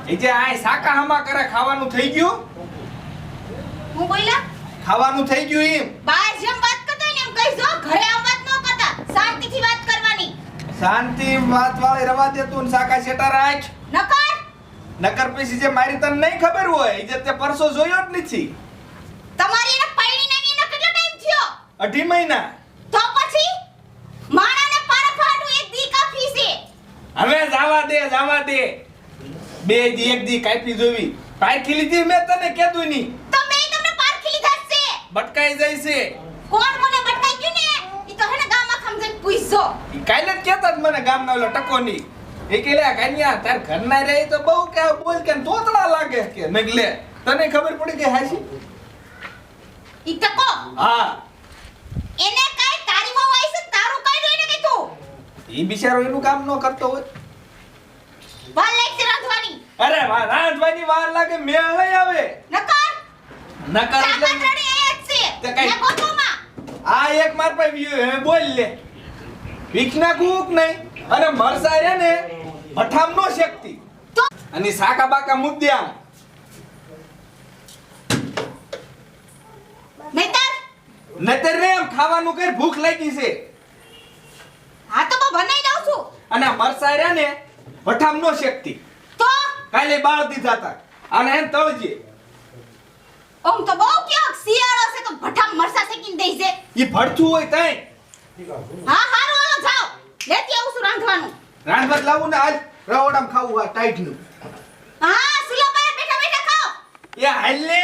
એ જે આ સાકા હમા કરે ખાવાનું થઈ ગયું? હું બોલ્યા? ખાવાનું થઈ ગયું એમ? બહાર જેમ વાત કરતા હોય ને એમ કહીજો, ઘરે આમ વાત ન કરતા, શાંતિથી વાત કરવાની. શાંતિ વાત વાળી રવા દે તું ને સાકા શેટા રાખ. નકર પછી જે મારી તને નહીં ખબર હોય એ જે તે પરસો જોયો જ નથી. તમારી એને પૈણી નવી એનો કેટલો ટાઈમ થયો? 2.5 મહિના. તો પછી માણાને પારફાડું એક દી કાફી છે. હવે જાવા દે. બે દી એક દી કાપી જોવી. પારખી લીધી મેં તને કીધું ની. તો મેં તમને પારખી લીધા છે. બટકાઈ જાય છે. કોણ મને બટકાઈ ગયું ને? ઈ તો હેને ગામમાં ખમ જઈને પૂછજો. ઈ કાલે જ કહેતા જ મને ગામના ઓલો ટકોની. એ કે લે કાન્યા તાર ઘરના રહે તો બહુ કે બોલ કે તોતળા લાગે કે મેં લે તને ખબર પડી કે હાસી? ઈ ટકો. હા. એને કાઈ તારી વહુ આઈ છે તારું કાઈ એને કીધું. ઈ બિચારો એનું કામ ન કરતો હોય. વાર લાગશે રાંધવાની. અરે રાંધવાની વાર લાગે મેળ નહીં આવે. નકર એટલે ચાપાત્રડી એ જ છે. તે કાઈ ને ગોતોમાં. આ એક માર પાસે વ્યુ હે બોલ લે. વિખના કુક નહીં અને મરસા રે ને ભઠામ નો શક્તિ તો અને સાકા બાકા મુદ્દ્યા નતર રે એમ ખાવાનું કર ભૂખ લાગી છે. હા તો હું બનાવી દઉં છું. અને મરસા રે ને ભઠામ નો શક્તિ તો કાલે બાળ દીધા તા અને એમ તળજે. ઓમ તો બહુ ક્યાંક શિયાળો છે તો ભઠામ મરસા શેકીને દઈ છે. ઈ ભડથું હોય તઈ હા હારું હાલો જાઓ. લેતી આવું છું રાંધવાનું. રાંધવા લાવું ને આજ રવડામ ખાવું આ ટાઈટ નું. હા સુલા પાસે બેઠા બેઠા ખાઓ. એ હાલ લે